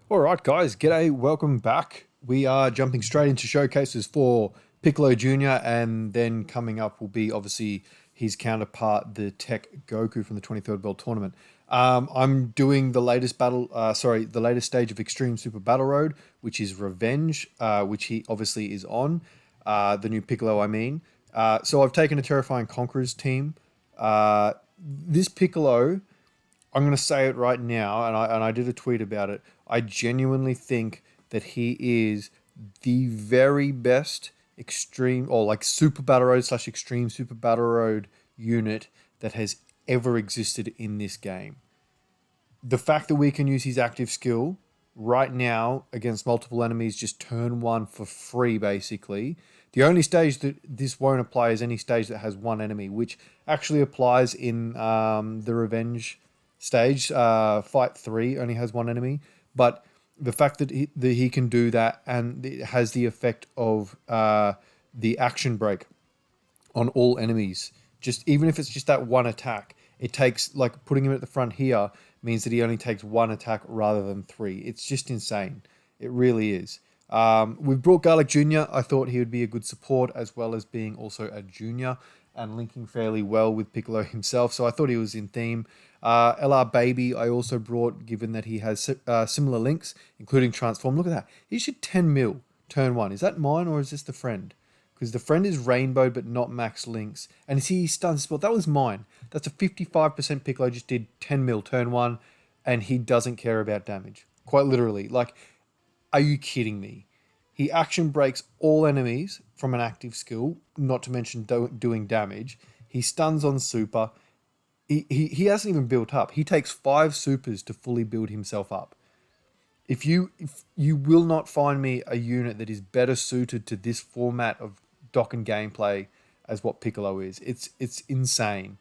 All right, guys, g'day, welcome back. We are jumping straight into showcases for Piccolo Jr., and then coming up will be obviously his counterpart, the Tech Goku from the 23rd World Tournament. I'm doing the latest the latest stage of Extreme Super Battle Road, which is Revenge, which he obviously is on. The new Piccolo, I mean. So I've taken a Terrifying Conquerors team. This Piccolo, I'm going to say it right now, and I did a tweet about it. I genuinely think that he is the very best extreme or like Super Battle Road slash Extreme Super Battle Road unit that has ever existed in this game. The fact that we can use his active skill right now against multiple enemies, just turn one for free, basically. The only stage that this won't apply is any stage that has one enemy, which actually applies in the Revenge stage. Fight 3 only has one enemy, but the fact that he can do that and it has the effect of the action break on all enemies. Just even if it's just that one attack, it takes like putting him at the front here means that he only takes one attack rather than three. It's just insane. It really is. We've brought Garlic Jr. I thought he would be a good support as well as being also a junior and linking fairly well with Piccolo himself. So I thought he was in theme. LR Baby, I also brought, given that he has similar links, including Transform. Look at that. He should 10 mil turn one. Is that mine or is this the friend? Because the friend is rainbow but not max links. And see, he stuns spell. That was mine. That's a 55% Piccolo, just did 10 mil turn one, and he doesn't care about damage. Quite literally. Like, are you kidding me? He action breaks all enemies from an active skill, not to mention doing damage. He stuns on super. He hasn't even built up. He takes 5 supers to fully build himself up. If you will not find me a unit that is better suited to this format of Dokkan gameplay as what Piccolo is. It's insane.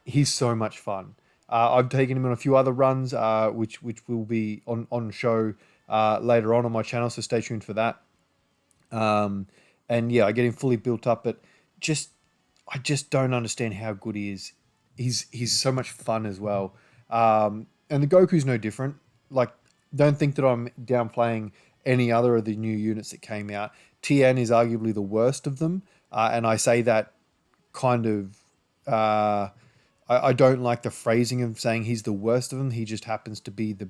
He's so much fun. I've taken him on a few other runs, which will be on show later on my channel. So stay tuned for that. And yeah, I get him fully built up, but just I just don't understand how good he is. He's so much fun as well. And the Goku's no different. Like, don't think that I'm downplaying any other of the new units that came out. TN is arguably the worst of them, and I say that kind of. I don't like the phrasing of saying he's the worst of them. He just happens to be the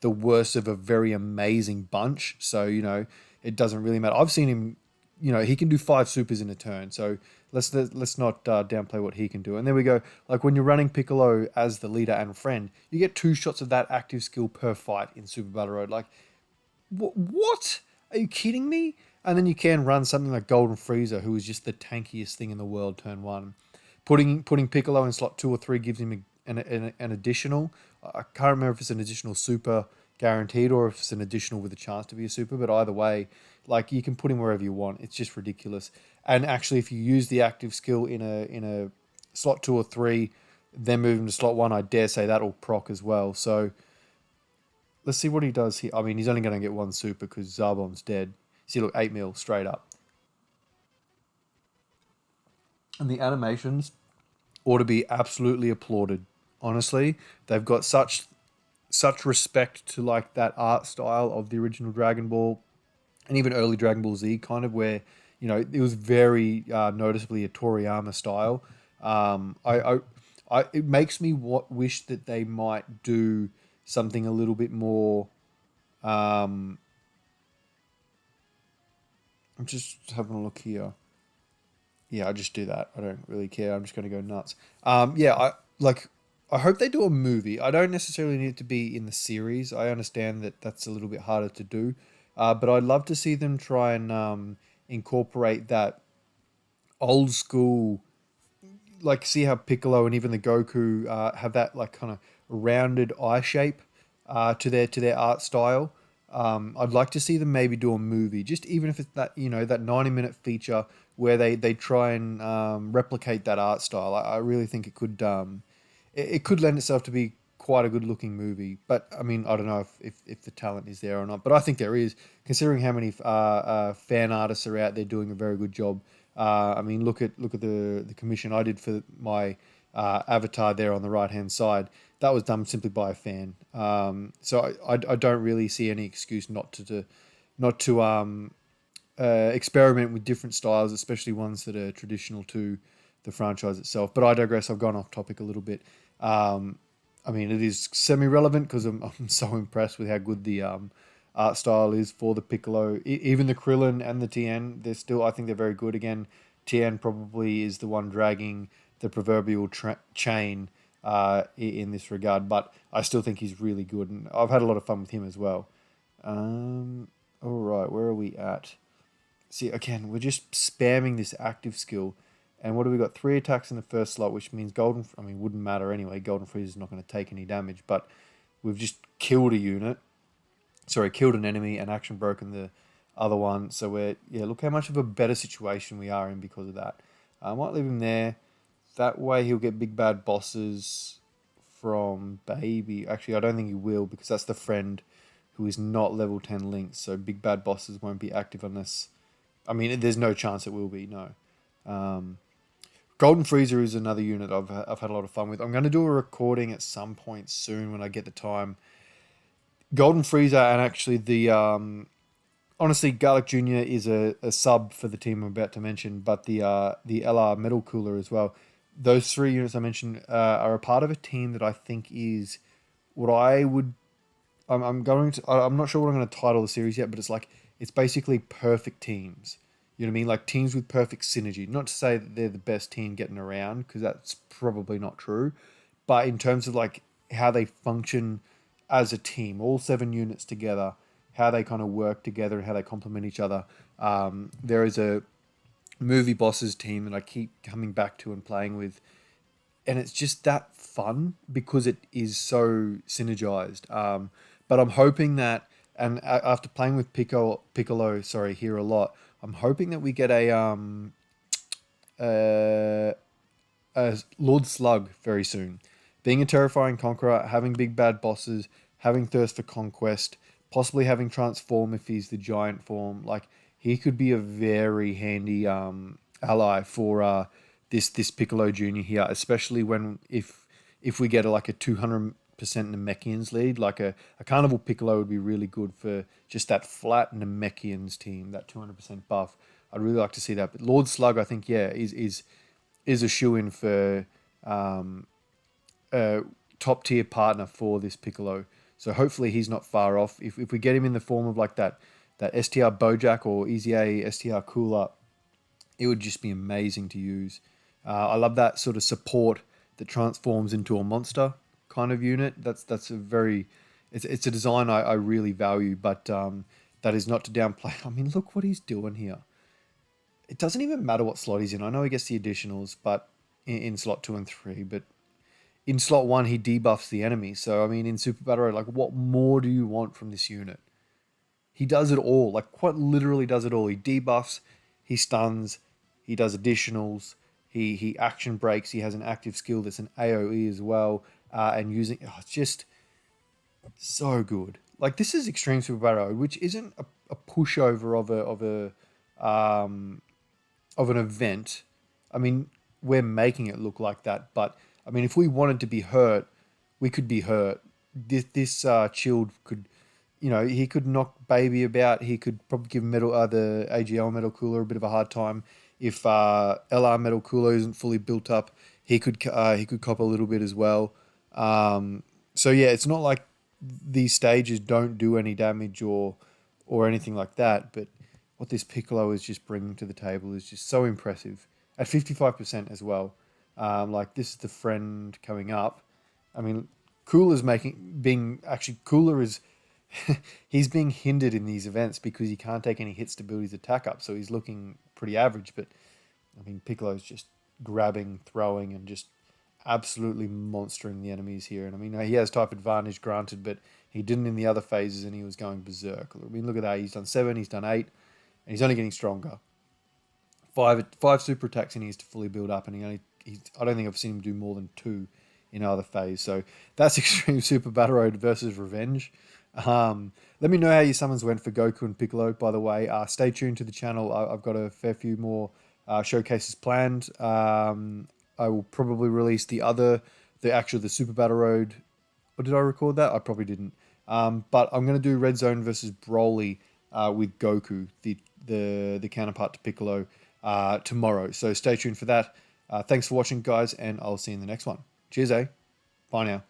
the worst of a very amazing bunch. So it doesn't really matter. I've seen him. He can do 5 supers in a turn. So let's not downplay what he can do. And there we go. Like when you're running Piccolo as the leader and friend, you get 2 shots of that active skill per fight in Super Battle Road. Like what? Are you kidding me? And then you can run something like Golden Freezer, who is just the tankiest thing in the world. Turn one, putting Piccolo in slot 2 or 3 gives him an additional. I can't remember if it's an additional super guaranteed or if it's an additional with a chance to be a super. But either way, like you can put him wherever you want. It's just ridiculous. And actually, if you use the active skill in a slot 2 or 3, then move him to slot 1, I dare say that'll proc as well. So let's see what he does here. I mean, he's only going to get 1 super because Zarbon's dead. See, look, 8 mil straight up. And the animations ought to be absolutely applauded. Honestly, they've got such respect to like that art style of the original Dragon Ball and even early Dragon Ball Z, kind of where it was very noticeably a Toriyama style. It makes me wish that they might do something a little bit more. I'm just having a look here. Yeah, I just do that. I don't really care. I'm just going to go nuts. Yeah, I hope they do a movie. I don't necessarily need it to be in the series. I understand that that's a little bit harder to do, but I'd love to see them try and incorporate that old school, like see how Piccolo and even the Goku have that like kind of rounded eye shape to their art style. I'd like to see them maybe do a movie, just even if it's that 90-minute feature where they try and replicate that art style. I really think it could lend itself to be quite a good looking movie. But I mean, I don't know if the talent is there or not. But I think there is, considering how many fan artists are out there doing a very good job. I mean, look at the commission I did for my avatar there on the right hand side. that was done simply by a fan. So I don't really see any excuse not to experiment with different styles, especially ones that are traditional to the franchise itself. But I digress. I've gone off topic a little bit. Um, I mean, it is semi-relevant because I'm so impressed with how good the art style is for the Piccolo. Even the Krillin and the Tien, I think they're very good. Again, Tien probably is the one dragging the proverbial chain in this regard, but I still think he's really good, and I've had a lot of fun with him as well. All right, where are we at? See, again, we're just spamming this active skill. And what do we got? 3 attacks in the first slot, which means I mean, wouldn't matter anyway. Golden Freeze is not going to take any damage, but we've just killed a unit. Sorry, killed an enemy and action broken the other one. So look how much of a better situation we are in because of that. I might leave him there. That way he'll get big bad bosses from Baby. Actually, I don't think he will because that's the friend who is not level 10 linked. So big bad bosses won't be active unless... I mean, there's no chance it will be, no. Golden Freezer is another unit I've had a lot of fun with. I'm going to do a recording at some point soon when I get the time. Golden Freezer and actually honestly, Garlic Jr. is a sub for the team I'm about to mention, but the LR Metal Cooler as well. Those 3 units I mentioned are a part of a team that I think is what I would... I'm not sure what I'm going to title the series yet, but it's basically perfect teams. You know what I mean? Like teams with perfect synergy. Not to say that they're the best team getting around, because that's probably not true. But in terms of like how they function as a team, all 7 units together, how they kind of work together and how they complement each other. There is a movie bosses team that I keep coming back to and playing with, and it's just that fun because it is so synergized. But I'm hoping that, and after playing with Piccolo, sorry, here a lot, I'm hoping that we get uh, a Lord Slug very soon. Being a terrifying conqueror, having big bad bosses, having thirst for conquest, possibly having transform if he's the giant form. Like he could be a very handy ally for this Piccolo Junior here, especially when if we get like a 200% Namekians lead, like a Carnival Piccolo would be really good for just that flat Namekians team, that 200% buff. I'd really like to see that. But Lord Slug, I think, yeah, is a shoe-in for a top tier partner for this Piccolo. So hopefully he's not far off. If we get him in the form of like that STR Bojack or Easy A STR Cooler, it would just be amazing to use. I love that sort of support that transforms into a monster kind of unit. That's a very... It's a design I really value, but that is not to downplay. I mean, look what he's doing here. It doesn't even matter what slot he's in. I know he gets the additionals, but in slot 2 and 3, but in slot 1 he debuffs the enemy. So I mean, in Super Battle Road, like what more do you want from this unit? He does it all, like quite literally does it all. He debuffs, he stuns, he does additionals, he action breaks, he has an active skill that's an AoE as well, and using... Oh, it's just so good. Like this is Extreme Super Battle, which isn't a pushover of an event. I mean, we're making it look like that, but I mean, if we wanted to be hurt, we could be hurt. This Chilled could, he could knock Baby about. He could probably give the AGL Metal Cooler a bit of a hard time. If LR Metal Cooler isn't fully built up, he could cop a little bit as well. So yeah, it's not like these stages don't do any damage or anything like that, but what this Piccolo is just bringing to the table is just so impressive at 55% as well. Like this is the friend coming up. I mean, Cooler is he's being hindered in these events because he can't take any hits to build his attack up, so he's looking pretty average. But I mean, Piccolo's just grabbing, throwing, and just absolutely monstering the enemies here. And I mean, he has type advantage granted, but he didn't in the other phases, and he was going berserk. I mean, look at that. He's done 7, he's done 8, and he's only getting stronger. Five super attacks he needs to fully build up, and I don't think I've seen him do more than 2 in either phase. So that's Extreme Super Battle Road versus Revenge. Let me know how your summons went for Goku and Piccolo, by the way. Stay tuned to the channel. I've got a fair few more showcases planned. I will probably release the Super Battle Road Or did I record that? I probably didn't. But I'm going to do Red Zone versus Broly with Goku, the counterpart to Piccolo, tomorrow. So stay tuned for that. Thanks for watching, guys, and I'll see you in the next one. Cheers, eh? Bye now.